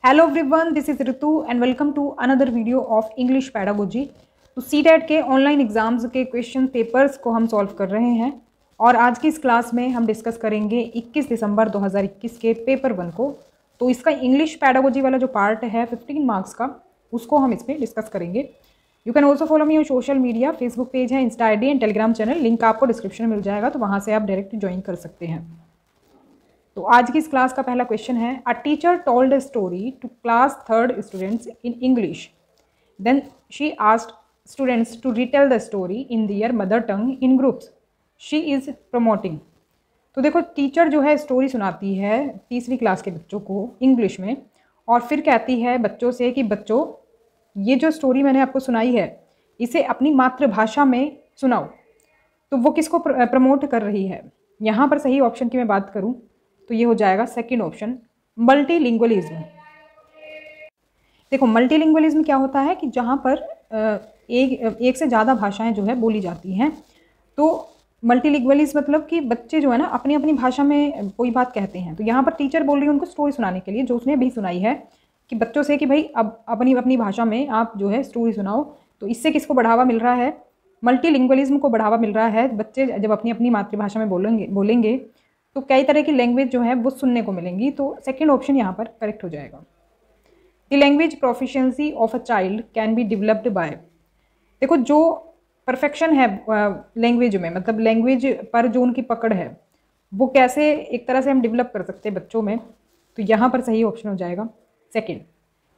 Hello everyone, this is Ritu and welcome to another video of English pedagogy. तो CTET के online exams के question papers को हम solve कर रहे हैं और आज की इस क्लास में हम डिस्कस करेंगे 21 दिसंबर 2021 के पेपर 1 को। तो इसका इंग्लिश पैडागोजी वाला जो पार्ट है 15 मार्क्स का, उसको हम इसमें डिस्कस करेंगे। You can also follow me on social media, Facebook page है, insta ID and Telegram channel, link आपको डिस्क्रिप्शन में मिल जाएगा, तो वहाँ से आप डायरेक्ट ज्वाइन कर सकते हैं। तो आज की इस क्लास का पहला क्वेश्चन है, a teacher told a story to class 3rd students in English, then she asked students to retell the story in their mother tongue in groups she is promoting. तो देखो, टीचर जो है story सुनाती है तीसरी class के बच्चों को इंग्लिश में और फिर कहती है बच्चों से कि बच्चों, ये जो स्टोरी मैंने आपको सुनाई है इसे अपनी मातृभाषा में सुनाओ। तो वो किसको प्रमोट कर रही है? यहाँ पर सही ऑप्शन की मैं बात करूँ तो ये हो जाएगा सेकंड ऑप्शन, मल्टीलिंगुअलिज्म। देखो, मल्टीलिंगुअलिज्म क्या होता है कि जहाँ पर एक से ज़्यादा भाषाएं जो है बोली जाती हैं। तो मल्टीलिंगुअलिज्म मतलब कि बच्चे जो है ना अपनी अपनी भाषा में कोई बात कहते हैं। तो यहाँ पर टीचर बोल रही है उनको स्टोरी सुनाने के लिए, जो उसने भी सुनाई है कि बच्चों से कि भाई अब अपनी अपनी भाषा में आप जो है स्टोरी सुनाओ। तो इससे किसको बढ़ावा मिल रहा है? मल्टीलिंगुअलिज्म को बढ़ावा मिल रहा है। बच्चे जब अपनी अपनी मातृभाषा में बोलेंगे तो कई तरह की लैंग्वेज जो है वो सुनने को मिलेंगी। तो सेकंड ऑप्शन यहाँ पर करेक्ट हो जाएगा। The language proficiency of a child can be developed by. देखो, जो परफेक्शन है लैंग्वेज में, मतलब लैंग्वेज पर जो उनकी पकड़ है वो कैसे एक तरह से हम डेवलप कर सकते हैं बच्चों में। तो यहाँ पर सही ऑप्शन हो जाएगा second,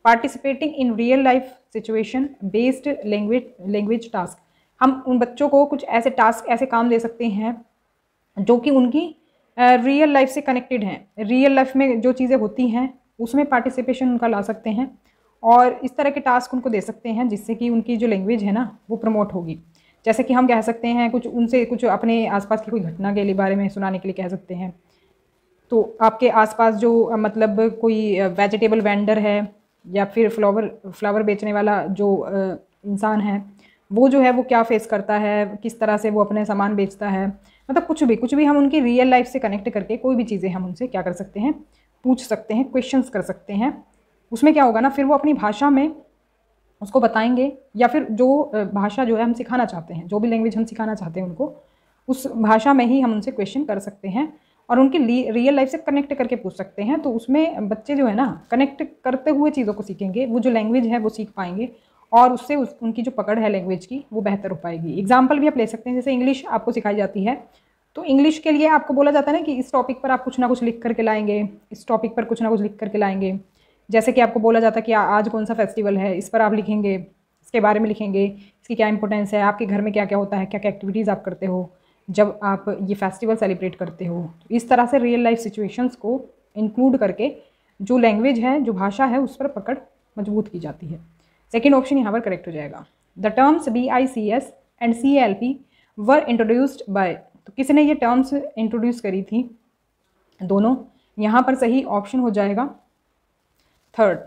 participating in real life situation based language task. हम उन बच्चों को कुछ ऐसे टास्क, ऐसे काम दे सकते हैं जो कि उनकी रियल लाइफ से कनेक्टेड हैं। रियल लाइफ में जो चीज़ें होती हैं उसमें पार्टिसिपेशन उनका ला सकते हैं और इस तरह के टास्क उनको दे सकते हैं जिससे कि उनकी जो लैंग्वेज है ना वो प्रमोट होगी। जैसे कि हम कह सकते हैं कुछ अपने आसपास की कोई घटना के लिए बारे में सुनाने के लिए कह सकते हैं। तो आपके आसपास जो मतलब कोई वेजिटेबल वेंडर है या फिर फ्लावर बेचने वाला जो इंसान है, वो जो है वो क्या फेस करता है, किस तरह से वो अपने सामान बेचता है, मतलब कुछ भी हम उनकी रियल लाइफ से कनेक्ट करके कोई भी चीज़ें हम उनसे क्या कर सकते हैं, पूछ सकते हैं, क्वेश्चंस कर सकते हैं। उसमें क्या होगा ना, फिर वो अपनी भाषा में उसको बताएंगे या फिर जो भाषा जो है हम सिखाना चाहते हैं, जो भी लैंग्वेज हम सिखाना चाहते हैं उनको, उस भाषा में ही हम उनसे क्वेश्चन कर सकते हैं और उनकी रियल लाइफ से कनेक्ट करके पूछ सकते हैं। तो उसमें बच्चे जो है ना कनेक्ट करते हुए चीज़ों को सीखेंगे, वो जो लैंग्वेज है वो सीख पाएंगे और उससे उनकी जो पकड़ है लैंग्वेज की वो बेहतर हो पाएगी। एग्जाम्पल भी आप ले सकते हैं, जैसे इंग्लिश आपको सिखाई जाती है तो इंग्लिश के लिए आपको बोला जाता है ना कि इस टॉपिक पर आप कुछ ना कुछ लिख करके लाएंगे, इस टॉपिक पर कुछ ना कुछ लिख करके लाएंगे। जैसे कि आपको बोला जाता है कि आज कौन सा फेस्टिवल है, इस पर आप लिखेंगे, इसके बारे में लिखेंगे, इसकी क्या इंपॉर्टेंस है, आपके घर में क्या क्या होता है, क्या क्या एक्टिविटीज़ आप करते हो जब आप ये फेस्टिवल सेलिब्रेट करते हो। तो इस तरह से रियल लाइफ सिचुएशंस को इंक्लूड करके जो लैंग्वेज है, जो भाषा है, उस पर पकड़ मजबूत की जाती है। सेकेंड ऑप्शन यहाँ पर करेक्ट हो जाएगा। The terms BICS and CALP were introduced by. तो किसने ये टर्म्स इंट्रोड्यूस करी थी? दोनों। यहाँ पर सही ऑप्शन हो जाएगा थर्ड,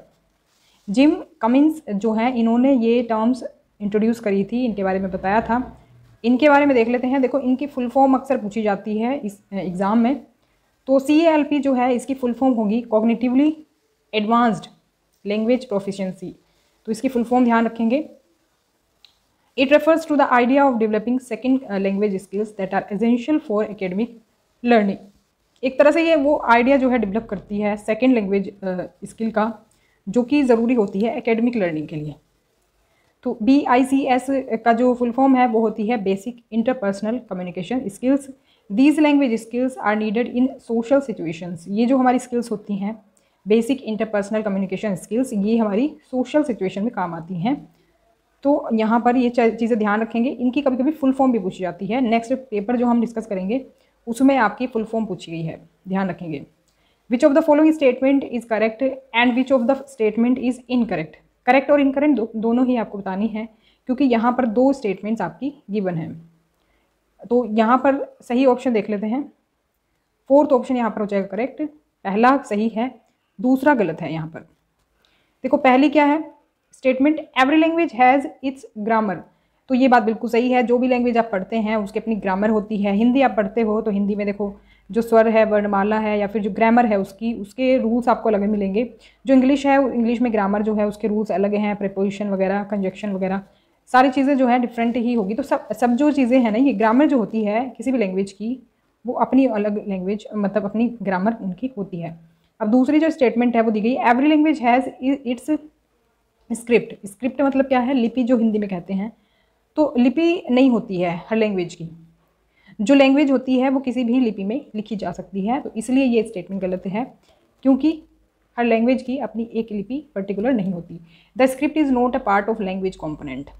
जिम कमिंस जो है, इन्होंने ये टर्म्स इंट्रोड्यूस करी थी, इनके बारे में बताया था। इनके बारे में देख लेते हैं। देखो, इनकी फुल फॉर्म अक्सर पूछी जाती है इस एग्ज़ाम में। तो CALP जो है इसकी फुल फॉर्म होगी कॉग्निटिवली एडवांस्ड लैंग्वेज प्रोफिशिएंसी। तो इसकी फुल फॉर्म ध्यान रखेंगे। It refers to the idea of developing second language skills that are essential for academic learning। एक तरह से ये वो आइडिया जो है डेवलप करती है सेकेंड लैंग्वेज स्किल का, जो कि ज़रूरी होती है एकेडमिक लर्निंग के लिए। तो BICS का जो फुल फॉर्म है वो होती है basic interpersonal communication skills. These language skills are needed in social situations. ये जो हमारी स्किल्स होती हैं बेसिक इंटरपर्सनल कम्युनिकेशन स्किल्स, ये हमारी सोशल सिचुएशन में काम आती हैं। तो यहाँ पर ये चीज़ें ध्यान रखेंगे। इनकी कभी कभी फुल फॉर्म भी पूछी जाती है। नेक्स्ट पेपर जो हम डिस्कस करेंगे उसमें आपकी फुल फॉर्म पूछी गई है, ध्यान रखेंगे। Which of the following statement is correct and which of the statement is incorrect. Correct और इनकरेक्ट दोनों ही आपको बतानी है, क्योंकि यहाँ पर दो स्टेटमेंट्स आपकी गिवन हैं। तो यहाँ पर सही ऑप्शन देख लेते हैं। फोर्थ ऑप्शन यहाँ पर हो जाएगा करेक्ट, पहला सही है, दूसरा गलत है। यहाँ पर देखो, पहली क्या है statement, every language has its grammar. तो ये बात बिल्कुल सही है। जो भी लैंग्वेज आप पढ़ते हैं उसकी अपनी ग्रामर होती है। हिंदी आप पढ़ते हो तो हिंदी में देखो जो स्वर है, वर्णमाला है, या फिर जो ग्रामर है उसके रूल्स आपको अलग मिलेंगे। जो इंग्लिश है, इंग्लिश में ग्रामर जो है उसके रूल्स अलग हैं, प्रीपोजिशन वगैरह, कंजक्शन वगैरह सारी चीज़ें जो है डिफरेंट ही होगी। तो सब जो चीज़ें हैं ना, ये ग्रामर जो होती है किसी भी लैंग्वेज की, वो अपनी अलग लैंग्वेज मतलब अपनी ग्रामर उनकी होती है। अब दूसरी जो स्टेटमेंट है वो दी गई, every language has its script. Script मतलब क्या है? लिपि, जो हिंदी में कहते हैं। तो लिपि नहीं होती है हर लैंग्वेज की। जो लैंग्वेज होती है वो किसी भी लिपि में लिखी जा सकती है। तो इसलिए ये स्टेटमेंट गलत है, क्योंकि हर लैंग्वेज की अपनी एक लिपि पर्टिकुलर नहीं होती। The script is not a part of language component.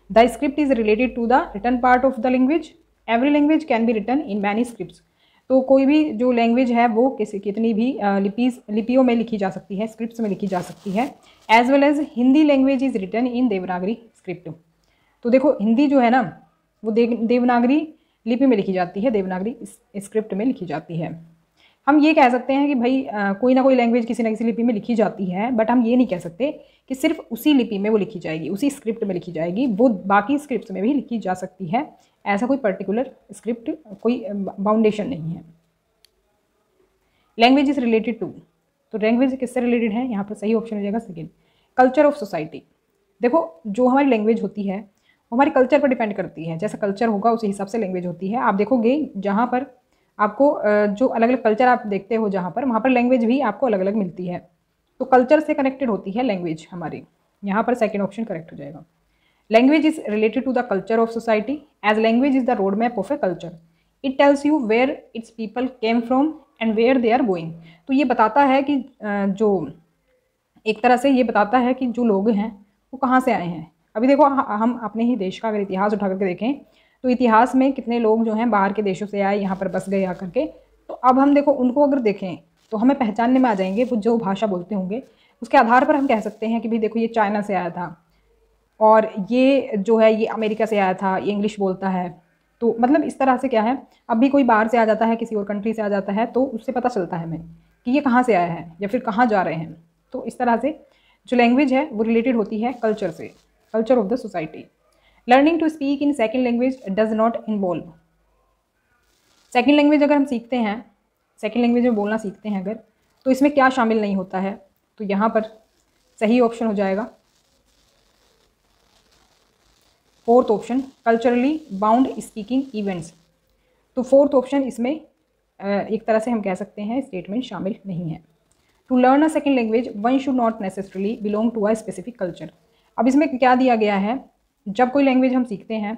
The script is related to the written part of the language. Every language can be written in many scripts. तो कोई भी जो लैंग्वेज है वो कितनी भी लिपियों में लिखी जा सकती है, स्क्रिप्ट्स में लिखी जा सकती है। As well as Hindi language is written in Devanagari script. तो देखो हिंदी जो है ना वो देवनागरी लिपि में लिखी जाती है, देवनागरी स्क्रिप्ट में लिखी जाती है। हम ये कह सकते हैं कि भाई कोई ना कोई लैंग्वेज किसी न किसी लिपि में लिखी जाती है, बट हम ये नहीं कह सकते कि सिर्फ उसी लिपि में वो लिखी जाएगी, उसी स्क्रिप्ट में लिखी जाएगी। वो बाकी स्क्रिप्ट्स में भी लिखी जा सकती है। ऐसा कोई पर्टिकुलर स्क्रिप्ट, कोई बाउंडेशन नहीं है। लैंग्वेज इज रिलेटेड टू, तो लैंग्वेज किससे रिलेटेड है? यहाँ पर सही ऑप्शन हो जाएगा सेकेंड, कल्चर ऑफ सोसाइटी। देखो जो हमारी लैंग्वेज होती है वो हमारे कल्चर पर डिपेंड करती है। जैसा कल्चर होगा उसी हिसाब से लैंग्वेज होती है। आप देखोगे जहाँ पर आपको जो अलग अलग कल्चर आप देखते हो जहाँ पर, वहाँ पर लैंग्वेज भी आपको अलग अलग मिलती है। तो कल्चर से कनेक्टेड होती है लैंग्वेज हमारी। यहाँ पर सेकेंड ऑप्शन करेक्ट हो जाएगा। Language is related to the culture of society, as language is the road map of a culture. It tells you where its people came from and where they are going. तो ये बताता है कि जो एक तरह से ये बताता है कि जो लोग हैं वो कहाँ से आए हैं। अभी देखो हम अपने ही देश का अगर इतिहास उठा करके देखें तो इतिहास में कितने लोग जो हैं बाहर के देशों से आए, यहाँ पर बस गए आकर के। तो अब हम देखो उनको अगर देखें तो हमें पहचानने में आ जाएंगे, वो जो भाषा बोलते होंगे उसके आधार पर हम कह सकते हैं कि भाई देखो ये चाइना से आया था, और ये जो है ये अमेरिका से आया था, ये इंग्लिश बोलता है। तो मतलब इस तरह से क्या है, अब भी कोई बाहर से आ जाता है, किसी और कंट्री से आ जाता है, तो उससे पता चलता है हमें कि ये कहाँ से आया है या फिर कहाँ जा रहे हैं। तो इस तरह से जो लैंग्वेज है वो रिलेटेड होती है कल्चर से, culture of the society. Learning to speak in second language does not involve. Second language अगर हम सीखते हैं, सेकेंड लैंग्वेज में बोलना सीखते हैं अगर, तो इसमें क्या शामिल नहीं होता है? तो यहाँ पर सही ऑप्शन हो जाएगा fourth option, culturally bound speaking events. तो फोर्थ ऑप्शन इसमें एक तरह से हम कह सकते हैं स्टेटमेंट शामिल नहीं है। To learn a second language one should not necessarily belong to a specific culture. अब इसमें क्या दिया गया है, जब कोई लैंग्वेज हम सीखते हैं,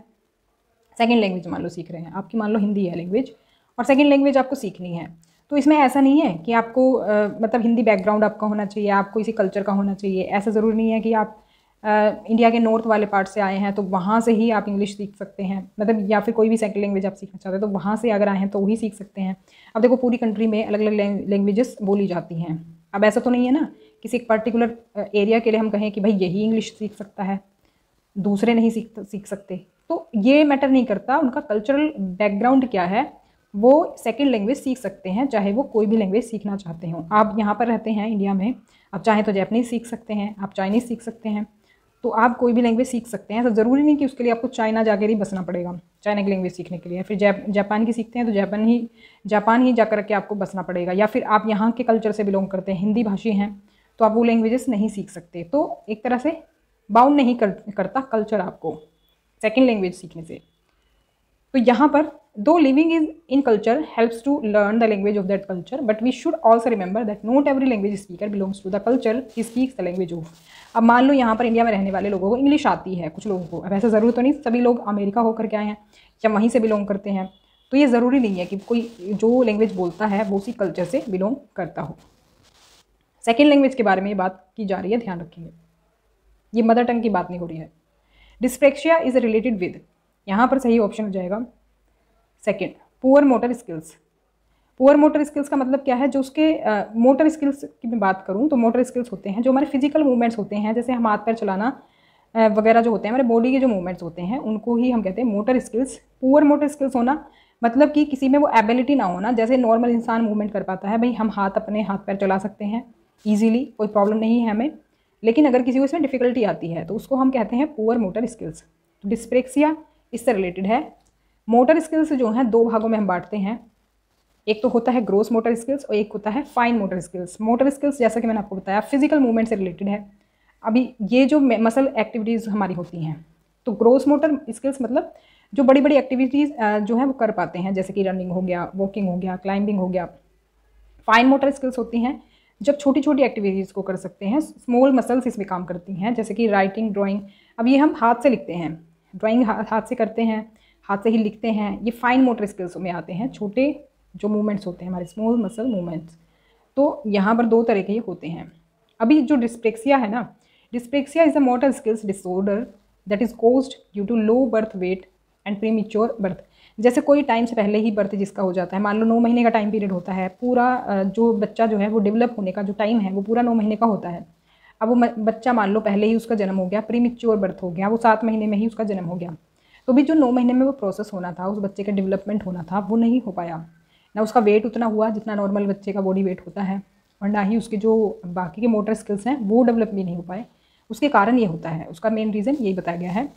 सेकेंड लैंग्वेज मान लो सीख रहे हैं, आपकी मान लो हिंदी है लैंग्वेज और सेकेंड लैंग्वेज आपको सीखनी है, तो इसमें ऐसा नहीं है कि आपको मतलब हिंदी बैकग्राउंड आपका होना चाहिए, आपको इसी कल्चर का होना चाहिए। ऐसा ज़रूरी नहीं है कि आप इंडिया के नॉर्थ वाले पार्ट से आए हैं तो वहाँ से ही आप इंग्लिश सीख सकते हैं, मतलब या फिर कोई भी सेकंड लैंग्वेज आप सीखना चाहते हैं तो वहाँ से अगर आए हैं तो वही सीख सकते हैं। अब देखो पूरी कंट्री में अलग अलग लैंग्वेजेस बोली जाती हैं। अब ऐसा तो नहीं है ना किसी एक पर्टिकुलर एरिया के लिए हम कहें कि भाई यही इंग्लिश सीख सकता है, दूसरे नहीं सीख सकते। तो ये मैटर नहीं करता, उनका कल्चरल बैकग्राउंड क्या है, वो सेकंड लैंग्वेज सीख सकते हैं, चाहे वो कोई भी लैंग्वेज सीखना चाहते हों। आप यहाँ पर रहते हैं इंडिया में, आप चाहें तो जापानीज़ सीख सकते हैं, आप चाइनीज़ सीख सकते हैं, तो आप कोई भी लैंग्वेज सीख सकते हैं। तो ज़रूरी नहीं कि उसके लिए आपको चाइना जाकर ही बसना पड़ेगा चाइना की लैंग्वेज सीखने के लिए। फिर जापान की सीखते हैं तो जापान ही जाकर के आपको बसना पड़ेगा, या फिर आप यहाँ के कल्चर से बिलोंग करते हैं, हिंदी भाषी हैं, तो आप वो लैंग्वेजेस नहीं सीख सकते। तो एक तरह से बाउंड नहीं करता कल्चर आपको सेकेंड लैंग्वेज सीखने से। तो यहाँ पर दो living is in culture helps to learn the language of that culture, but we should also remember that not every language speaker belongs to the culture he speaks the language of. अब मान लो यहाँ पर India में रहने वाले लोगों को English आती है, कुछ लोगों को, अब ऐसा ज़रूरी तो नहीं सभी लोग अमेरिका होकर के आए हैं या वहीं से बिलोंग करते हैं, तो ये ज़रूरी नहीं है कि कोई जो लैंग्वेज बोलता है वो उसी कल्चर से बिलोंग करता हो। सेकेंड लैंग्वेज के बारे में ये बात की जा रही है, ध्यान रखिए, ये मदर टंग की बात नहीं हो रही है। डिस्प्रेक्सिया इज रिलेटेड विद, यहाँ पर सही ऑप्शन हो जाएगा second, poor motor skills. Poor motor skills का मतलब क्या है, जो उसके मोटर स्किल्स की मैं बात करूँ तो मोटर स्किल्स होते हैं जो हमारे फिजिकल मूवमेंट्स होते हैं, जैसे हम हाथ पैर चलाना वगैरह जो होते हैं, हमारे बॉडी के जो मूवमेंट्स होते हैं उनको ही हम कहते हैं motor skills. Poor motor skills होना मतलब कि किसी में वो एबिलिटी ना होना, जैसे नॉर्मल इंसान मूवमेंट कर पाता है, भाई हम अपने हाथ पैर चला सकते हैं ईजिली, कोई प्रॉब्लम नहीं है हमें, लेकिन अगर किसी को इसमें डिफ़िकल्टी आती है तो उसको हम कहते हैं पुअर मोटर स्किल्स। तो डिस्प्रेक्सिया इससे रिलेटेड है। मोटर स्किल्स जो हैं दो भागों में हम बांटते हैं, एक तो होता है ग्रोस मोटर स्किल्स और एक होता है fine motor skills. Motor skills जैसा कि मैंने आपको बताया फिजिकल मूवमेंट से रिलेटेड है। अभी ये जो मसल एक्टिविटीज़ हमारी होती हैं, तो ग्रोस मोटर स्किल्स मतलब जो बड़ी बड़ी एक्टिविटीज़ जो है वो कर पाते हैं, जैसे कि रनिंग हो गया, वॉकिंग हो गया, क्लाइंबिंग हो गया। फाइन मोटर स्किल्स होती हैं जब छोटी छोटी एक्टिविटीज़ को कर सकते हैं, स्मॉल मसल्स इसमें काम करती हैं, जैसे कि राइटिंग, ड्राइंग। अब ये हम हाथ से लिखते हैं, ड्राइंग हाथ से करते हैं, हाथ से ही लिखते हैं, ये फाइन मोटर स्किल्स में आते हैं, छोटे जो मूवमेंट्स होते हैं हमारे स्मॉल मसल मूवमेंट्स। तो यहाँ पर दो तरह के होते हैं। अभी जो डिस्प्लेक्सिया है ना, dyspraxia is a motor skills disorder that is caused due to low birth weight and premature birth. जैसे कोई टाइम से पहले ही बर्थ जिसका हो जाता है, मान लो 9 महीने का टाइम पीरियड होता है, पूरा जो बच्चा जो है वो डेवलप होने का जो टाइम है वो पूरा 9 महीने का होता है। अब वो बच्चा मान लो पहले ही उसका जन्म हो गया, प्रीमेच्योर बर्थ हो गया, वो 7 महीने में ही उसका जन्म हो गया, तो भी जो 9 महीने में वो प्रोसेस होना था, उस बच्चे का डेवलपमेंट होना था, वो नहीं हो पाया। ना उसका वेट उतना हुआ जितना नॉर्मल बच्चे का बॉडी वेट होता है, और ना ही उसके जो बाकी के मोटर स्किल्स हैं वो डेवलप भी नहीं हो पाए। उसके कारण ये होता है, उसका मेन रीज़न यही बताया गया है।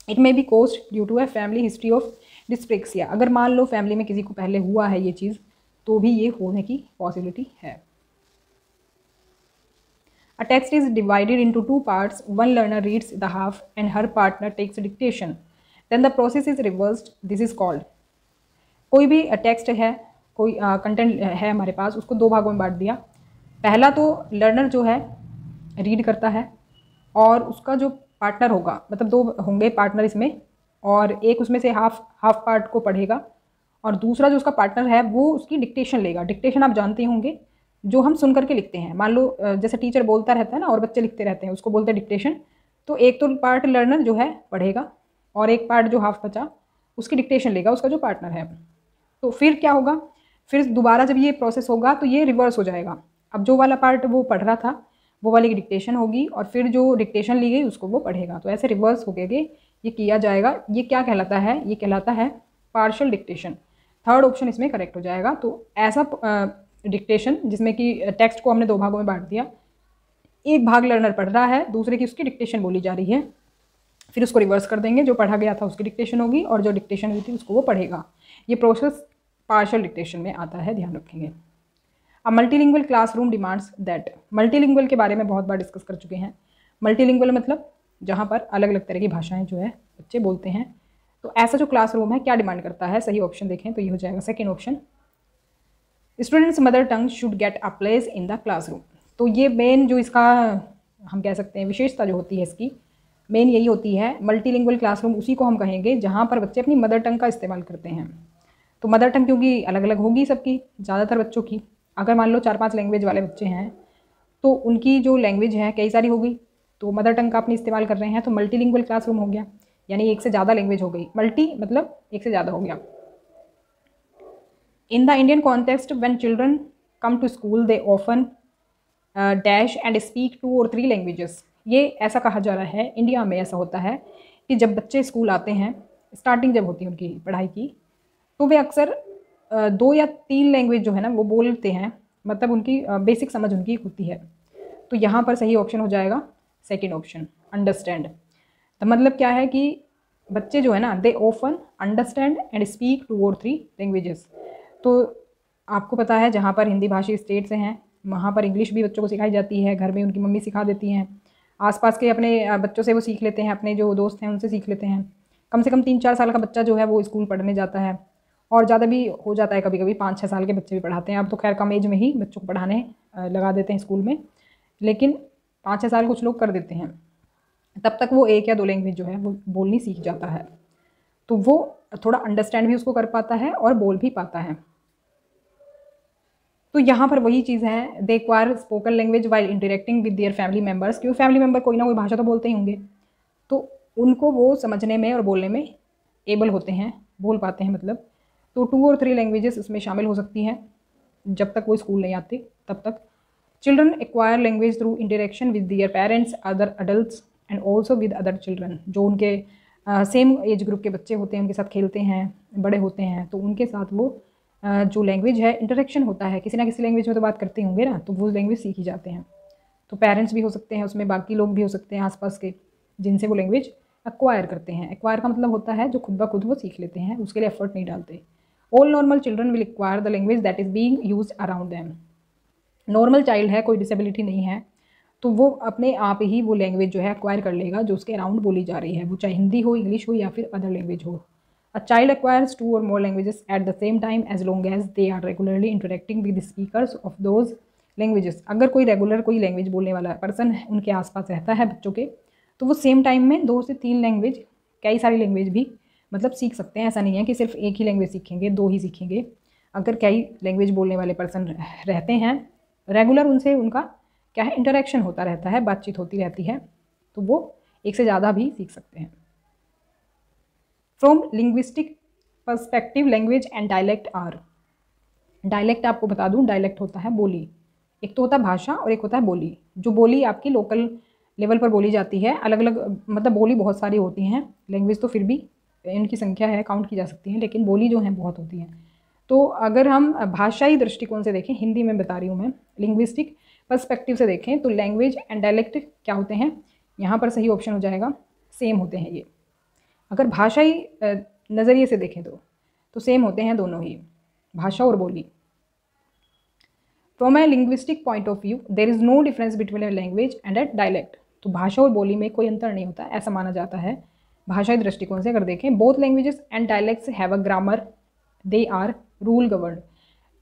It may be caused due to a family history of dyspraxia. अगर मान लो फैमिली में किसी को पहले हुआ है ये चीज़, तो भी ये होने की पॉसिबिलिटी है। A text is divided into two parts. One learner reads the half and her partner takes dictation. Then the process is reversed. This is called. कोई भी टेक्स्ट है, कोई कंटेंट है हमारे पास, उसको दो भागों में बांट दिया। पहला तो लर्नर जो है रीड करता है और उसका जो पार्टनर होगा, मतलब दो होंगे पार्टनर इसमें, और एक उसमें से हाफ पार्ट को पढ़ेगा और दूसरा जो उसका पार्टनर है वो उसकी डिक्टेशन लेगा। डिक्टेशन आप जानते होंगे, जो हम सुन करके लिखते हैं। मान लो जैसे टीचर बोलता रहता है ना और बच्चे लिखते रहते हैं, उसको बोलते हैं डिक्टेशन। तो एक तो पार्ट लर्नर जो है पढ़ेगा और एक पार्ट जो हाफ बचा उसकी डिक्टेशन लेगा उसका जो पार्टनर है। तो फिर क्या होगा, फिर दोबारा जब ये प्रोसेस होगा तो ये रिवर्स हो जाएगा। अब जो वाला पार्ट वो पढ़ रहा था वो वाली की डिक्टेशन होगी और फिर जो डिक्टेशन ली गई उसको वो पढ़ेगा। तो ऐसे रिवर्स हो गए ये किया जाएगा। ये क्या कहलाता है, ये कहलाता है पार्शियल डिक्टेशन। थर्ड ऑप्शन इसमें करेक्ट हो जाएगा। तो ऐसा डिक्टेशन जिसमें कि टेक्स्ट को हमने दो भागों में बांट दिया, एक भाग लर्नर पढ़ रहा है, दूसरे की उसकी डिक्टेशन बोली जा रही है, फिर उसको रिवर्स कर देंगे, जो पढ़ा गया था उसकी डिक्टेशन होगी और जो डिक्टेशन हुई थी उसको वो पढ़ेगा। ये प्रोसेस पार्शियल डिक्टेशन में आता है, ध्यान रखेंगे। अब multilingual classroom demands that. Multilingual के बारे में बहुत बार डिस्कस कर चुके हैं। मल्टीलिंगुअल मतलब जहाँ पर अलग अलग तरह की भाषाएं जो है बच्चे बोलते हैं। तो ऐसा जो क्लासरूम है क्या डिमांड करता है, सही ऑप्शन देखें तो ये हो जाएगा second option, students mother tongue should get a place in the classroom. तो ये मेन जो इसका हम कह सकते हैं विशेषता जो होती है इसकी मेन यही होती है। मल्टीलिंगुअल क्लासरूम उसी को हम कहेंगे जहाँ पर बच्चे अपनी मदर टंग का इस्तेमाल करते हैं। तो मदर टंग क्योंकि अलग अलग होगी सबकी, ज़्यादातर बच्चों की, अगर मान लो 4-5 लैंग्वेज वाले बच्चे हैं तो उनकी जो लैंग्वेज है कई सारी होगी, तो मदर टंग का अपनी इस्तेमाल कर रहे हैं, तो मल्टीलिंगुअल क्लासरूम हो गया, यानी एक से ज़्यादा लैंग्वेज हो गई। मल्टी मतलब एक से ज़्यादा हो गया। In the Indian context, when children come to school, they often dash and speak 2 or 3 languages. ये ऐसा कहा जा रहा है, इंडिया में ऐसा होता है कि जब बच्चे स्कूल आते हैं, स्टार्टिंग जब होती है उनकी पढ़ाई की, तो वे अक्सर 2 या 3 लैंग्वेज जो है ना वो बोलते हैं, मतलब उनकी बेसिक समझ उनकी होती है। तो यहाँ पर सही ऑप्शन हो जाएगा सेकेंड ऑप्शन, अंडरस्टैंड। तो मतलब क्या है कि बच्चे जो है ना they often understand and speak 2 और 3 लैंग्वेजेस। तो आपको पता है जहाँ पर हिंदी भाषी स्टेट से हैं वहाँ पर इंग्लिश भी बच्चों को सिखाई जाती है, घर में उनकी मम्मी सिखा देती हैं, आसपास के अपने बच्चों से वो सीख लेते हैं, अपने जो दोस्त हैं उनसे सीख लेते हैं। कम से कम 3-4 साल का बच्चा जो है वो स्कूल पढ़ने जाता है, और ज़्यादा भी हो जाता है, कभी कभी 5-6 साल के बच्चे भी पढ़ाते हैं। अब तो खैर कम एज में ही बच्चों को पढ़ाने लगा देते हैं स्कूल में, लेकिन 5-6 साल कुछ लोग कर देते हैं, तब तक वो 1 या 2 लैंग्वेज जो है वो बोलनी सीख जाता है। तो वो थोड़ा अंडरस्टैंड भी उसको कर पाता है और बोल भी पाता है। तो यहाँ पर वही चीज़ है, they acquire spoken language while interacting with their family members. क्योंकि फैमिली मेम्बर कोई ना कोई भाषा तो बोलते ही होंगे, तो उनको वो समझने में और बोलने में एबल होते हैं, बोल पाते हैं मतलब। तो 2 और 3 लैंग्वेजेस इसमें शामिल हो सकती हैं जब तक वो स्कूल नहीं आते तब तक। Children acquire language through interaction with their parents, other adults and also with other children. जो उनके सेम एज ग्रुप के बच्चे होते हैं उनके साथ खेलते हैं, बड़े होते हैं, तो उनके साथ वो जो लैंग्वेज है इंटरेक्शन होता है, किसी ना किसी लैंग्वेज में तो बात करते होंगे ना, तो वो लैंग्वेज सीख ही जाते हैं। तो पेरेंट्स भी हो सकते हैं उसमें, बाकी लोग भी हो सकते हैं आसपास के, जिनसे वो लैंग्वेज एक्वायर करते हैं। एक्वायर का मतलब होता है जो खुद ब खुद वो सीख लेते हैं, उसके लिए एफर्ट नहीं डालते। All normal children will acquire the language that is being used around them. Normal child है, कोई डिसेबिलिटी नहीं है, तो वो अपने आप ही वो लैंग्वेज जो है एक्वायर कर लेगा जो उसके अराउंड बोली जा रही है, वो चाहे हिंदी हो, इंग्लिश हो या फिर अदर लैंग्वेज हो। अ चाइल्ड एक्वायर्स 2 और more languages at the same time as long as they are regularly interacting with the speakers of those languages। अगर कोई रेगुलर कोई लैंग्वेज बोलने वाला पर्सन उनके आसपास रहता है बच्चों के, तो वो सेम टाइम में 2 से 3 लैंग्वेज, कई सारी लैंग्वेज भी मतलब सीख सकते हैं। ऐसा नहीं है कि सिर्फ एक ही लैंग्वेज सीखेंगे, 2 ही सीखेंगे। अगर कई लैंग्वेज बोलने वाले पर्सन रहते हैं रेगुलर, उनसे उनका क्या है, इंटरेक्शन होता रहता है, बातचीत होती रहती है, तो वो एक से ज़्यादा भी सीख सकते हैं। From linguistic perspective language and dialect are. Dialect आपको बता दूं, डायलेक्ट होता है बोली। एक तो होता है भाषा और एक होता है बोली। जो बोली आपकी लोकल लेवल पर बोली जाती है, अलग अलग मतलब बोली बहुत सारी होती हैं, लैंग्वेज तो फिर भी इनकी संख्या है, काउंट की जा सकती है, लेकिन बोली जो है बहुत होती हैं। तो अगर हम भाषाई दृष्टिकोण से देखें, हिंदी में बता रही हूँ मैं, लिंग्विस्टिक पर्सपेक्टिव से देखें तो लैंग्वेज एंड डायलेक्ट क्या होते हैं, यहाँ पर सही ऑप्शन हो जाएगा सेम होते हैं ये। अगर भाषाई नज़रिए से देखें तो सेम होते हैं दोनों ही, भाषा और बोली। From a linguistic point of view there is no difference between a language and a dialect. तो भाषा और बोली में कोई अंतर नहीं होता, ऐसा माना जाता है भाषाई दृष्टिकोण से। अगर देखें, both languages and dialects have a grammar, they are rule govern.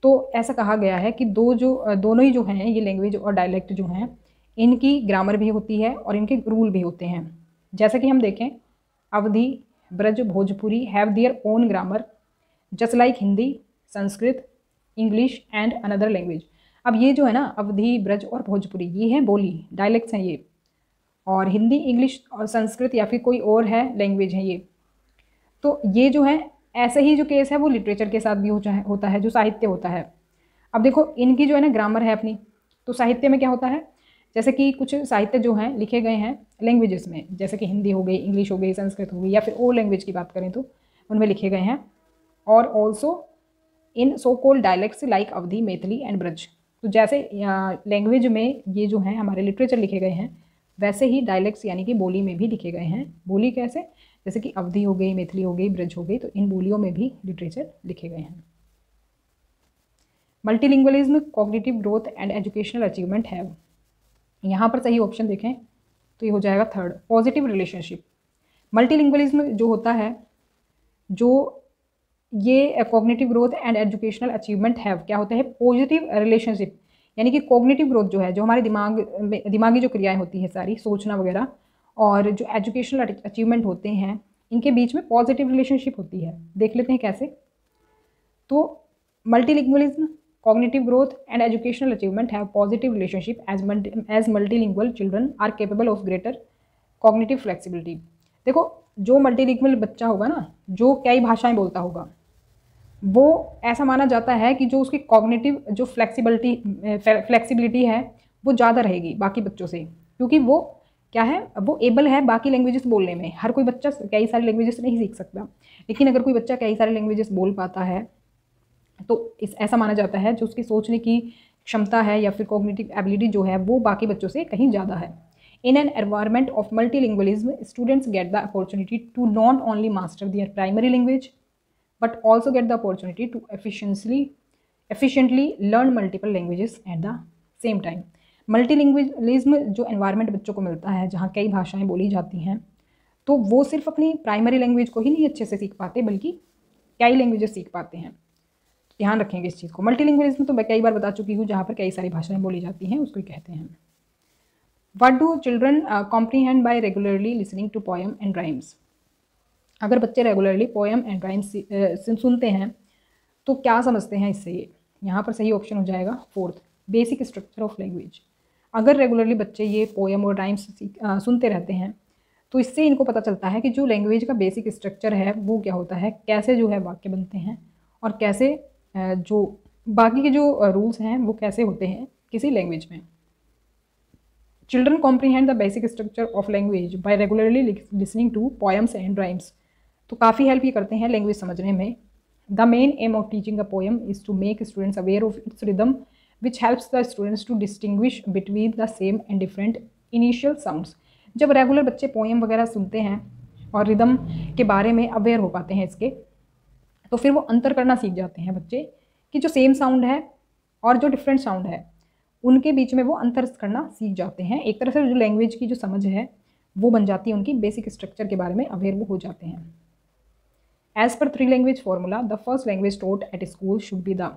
तो ऐसा कहा गया है कि दोनों ही जो हैं, ये लैंग्वेज और डायलेक्ट जो हैं, इनकी ग्रामर भी होती है और इनके रूल भी होते हैं। जैसे कि हम देखें, Awadhi, Braj, Bhojpuri have their own grammar just like Hindi, Sanskrit, English and another language. अब ये जो है ना, अवधी, ब्रज और भोजपुरी, ये हैं बोली, डायलेक्ट्स हैं ये, और हिंदी, इंग्लिश और संस्कृत या फिर कोई और है लैंग्वेज है ये। तो ये जो है, ऐसे ही जो केस है वो लिटरेचर के साथ भी होता है, जो साहित्य होता है। अब देखो, इनकी जो है ना ग्रामर है अपनी, तो साहित्य में क्या होता है, जैसे कि कुछ साहित्य जो हैं लिखे गए हैं लैंग्वेजेस में, जैसे कि हिंदी हो गई, इंग्लिश हो गई, संस्कृत हो गई, या फिर और लैंग्वेज की बात करें तो उनमें लिखे गए हैं। और also in so called dialects like Awadhi, Maithili and Braj. तो जैसे लैंग्वेज में ये जो हैं हमारे लिटरेचर लिखे गए हैं, वैसे ही डायलेक्ट्स यानी कि बोली में भी लिखे गए हैं। बोली कैसे, जैसे कि अवधी हो गई, मैथिली हो गई, ब्रज हो गई, तो इन बोलियों में भी लिटरेचर लिखे गए हैं। Multilingualism, cognitive growth and educational achievement है। यहाँ पर सही ऑप्शन देखें तो ये हो जाएगा थर्ड, पॉजिटिव रिलेशनशिप। मल्टीलिंगुअलिज्म जो होता है, जो ये cognitive growth and educational achievement है, क्या होता है, पॉजिटिव रिलेशनशिप। यानी कि कॉग्निटिव ग्रोथ जो है, जो हमारे दिमागी जो क्रियाएं होती हैं सारी, सोचना वगैरह, और जो एजुकेशनल अचीवमेंट होते हैं, इनके बीच में पॉजिटिव रिलेशनशिप होती है। देख लेते हैं कैसे। तो multilingualism, cognitive growth and educational achievement have positive relationship as multilingual children are capable of greater cognitive flexibility। देखो, जो मल्टीलिंगुअल बच्चा होगा ना, जो कई भाषाएं बोलता होगा, वो ऐसा माना जाता है कि जो उसकी कॉग्निटिव जो फ्लेक्सिबिलिटी है वो ज़्यादा रहेगी बाकी बच्चों से, क्योंकि वो क्या है, वो एबल है बाकी लैंग्वेजेस बोलने में। हर कोई बच्चा कई सारी लैंग्वेजेस नहीं सीख सकता, लेकिन अगर कोई बच्चा कई सारी लैंग्वेजेस बोल पाता है तो ऐसा माना जाता है जो उसकी सोचने की क्षमता है या फिर कॉग्निटिव एबिलिटी जो है वो बाकी बच्चों से कहीं ज़्यादा है। In an environment of multilingualism students get the opportunity to not only master their primary language but also get the opportunity to efficiently learn multiple languages at the same time. Multilingualism जो environment बच्चों को मिलता है, जहाँ कई भाषाएँ बोली जाती हैं, तो वो सिर्फ अपनी प्राइमरी लैंग्वेज को ही नहीं अच्छे से सीख पाते, बल्कि कई लैंग्वेजेस सीख पाते हैं। ध्यान रखेंगे इस चीज़ को। मल्टीलिंगुअलिज्म तो मैं कई बार बता चुकी हूँ, जहाँ पर कई सारी भाषाएं बोली जाती हैं, उसको कहते हैं। What do children comprehend by regularly listening to poem and rhymes. अगर बच्चे रेगुलरली पोएम एंड राइम्स सुनते हैं तो क्या समझते हैं इससे, ये यहाँ पर सही ऑप्शन हो जाएगा fourth, basic structure of language. अगर रेगुलरली बच्चे ये पोएम और राइम्स सुनते रहते हैं तो इससे इनको पता चलता है कि जो लैंग्वेज का बेसिक स्ट्रक्चर है वो क्या होता है, कैसे जो है वाक्य बनते हैं, और कैसे जो बाकी के जो रूल्स हैं वो कैसे होते हैं किसी लैंग्वेज में। Children comprehend the basic structure of language by regularly listening to poems and rhymes. तो काफ़ी हेल्प ये करते हैं लैंग्वेज समझने में। The main aim of teaching a poem is to make students aware of its rhythm which helps the students to distinguish between the same and different initial sounds. जब regular बच्चे poem वगैरह सुनते हैं और rhythm के बारे में aware हो पाते हैं इसके, तो फिर वो अंतर करना सीख जाते हैं बच्चे कि जो सेम साउंड है और जो डिफरेंट साउंड है उनके बीच में वो अंतर करना सीख जाते हैं। एक तरह से जो लैंग्वेज की जो समझ है वो बन जाती है, उनकी बेसिक स्ट्रक्चर के बारे में अवेयर वो हो जाते हैं। As per 3 language formula the first language taught at school should be the.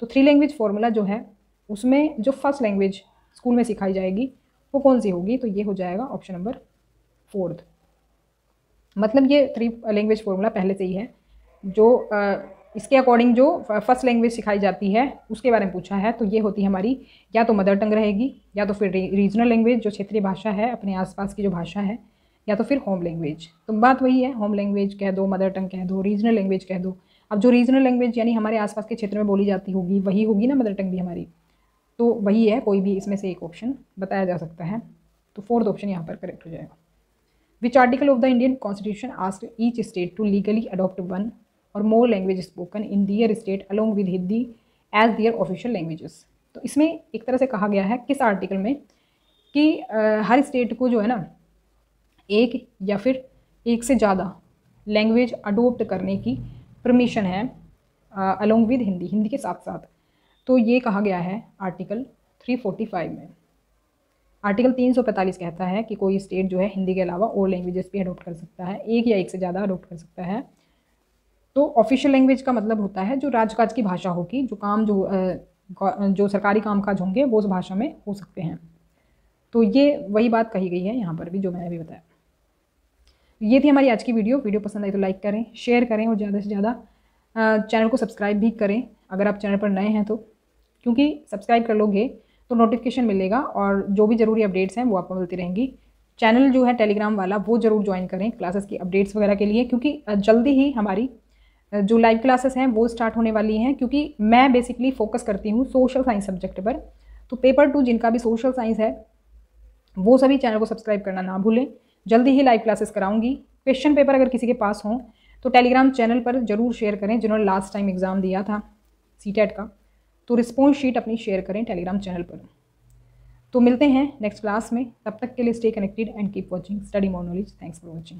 तो 3 लैंग्वेज फॉर्मूला जो है उसमें जो फर्स्ट लैंग्वेज स्कूल में सिखाई जाएगी वो कौन सी होगी, तो ये हो जाएगा ऑप्शन नंबर 4। मतलब ये 3 लैंग्वेज फॉर्मूला पहले से ही है। जो इसके अकॉर्डिंग जो फर्स्ट लैंग्वेज सिखाई जाती है उसके बारे में पूछा है, तो ये होती है हमारी या तो मदर टंग रहेगी, या तो फिर रीजनल लैंग्वेज जो क्षेत्रीय भाषा है, अपने आसपास की जो भाषा है, या तो फिर होम लैंग्वेज। तो बात वही है, होम लैंग्वेज कह दो, मदर टंग कह दो, रीजनल लैंग्वेज कह दो। अब जो रीजनल लैंग्वेज यानी हमारे आसपास के क्षेत्र में बोली जाती होगी वही होगी ना मदर टंग भी हमारी, तो वही है, कोई भी इसमें से एक ऑप्शन बताया जा सकता है। तो 4th ऑप्शन यहाँ पर करेक्ट हो जाएगा। Which article of the Indian constitution asked each state to legally adopt 1 और more language spoken in their state along with Hindi as their official languages. तो इसमें एक तरह से कहा गया है किस आर्टिकल में कि हर स्टेट को जो है ना एक या फिर एक से ज़्यादा लैंग्वेज अडोप्ट करने की परमिशन है अलॉन्ग विद हिंदी, हिंदी के साथ साथ। तो ये कहा गया है आर्टिकल 345 में। आर्टिकल 345 कहता है कि कोई स्टेट जो है हिंदी के अलावा और लैंग्वेजेस भी अडोप्ट कर सकता है, एक या एक से ज़्यादा अडोप्ट कर सकता है। तो ऑफिशियल लैंग्वेज का मतलब होता है जो राजकाज की भाषा होगी, जो काम जो सरकारी कामकाज होंगे वो उस भाषा में हो सकते हैं। तो ये वही बात कही गई है यहाँ पर भी जो मैंने अभी बताया। ये थी हमारी आज की वीडियो पसंद आई तो लाइक करें, शेयर करें और ज़्यादा से ज़्यादा चैनल को सब्सक्राइब भी करें अगर आप चैनल पर नए हैं तो, क्योंकि सब्सक्राइब कर लोगे तो नोटिफिकेशन मिलेगा और जो भी ज़रूरी अपडेट्स हैं वो आपको मिलती रहेंगी। चैनल जो है टेलीग्राम वाला वो ज़रूर ज्वाइन करें क्लासेस की अपडेट्स वगैरह के लिए, क्योंकि जल्दी ही हमारी जो लाइव क्लासेस हैं वो स्टार्ट होने वाली हैं। क्योंकि मैं बेसिकली फोकस करती हूँ सोशल साइंस सब्जेक्ट पर, तो पेपर 2 जिनका भी सोशल साइंस है वो सभी चैनल को सब्सक्राइब करना ना भूलें। जल्दी ही लाइव क्लासेस कराऊंगी। क्वेश्चन पेपर अगर किसी के पास हों तो टेलीग्राम चैनल पर ज़रूर शेयर करें, जिन्होंने लास्ट टाइम एग्ज़ाम दिया था सीटेट का, तो रिस्पॉन्स शीट अपनी शेयर करें टेलीग्राम चैनल पर। तो मिलते हैं नेक्स्ट क्लास में, तब तक के लिए stay connected and keep watching study more knowledge. Thanks for watching.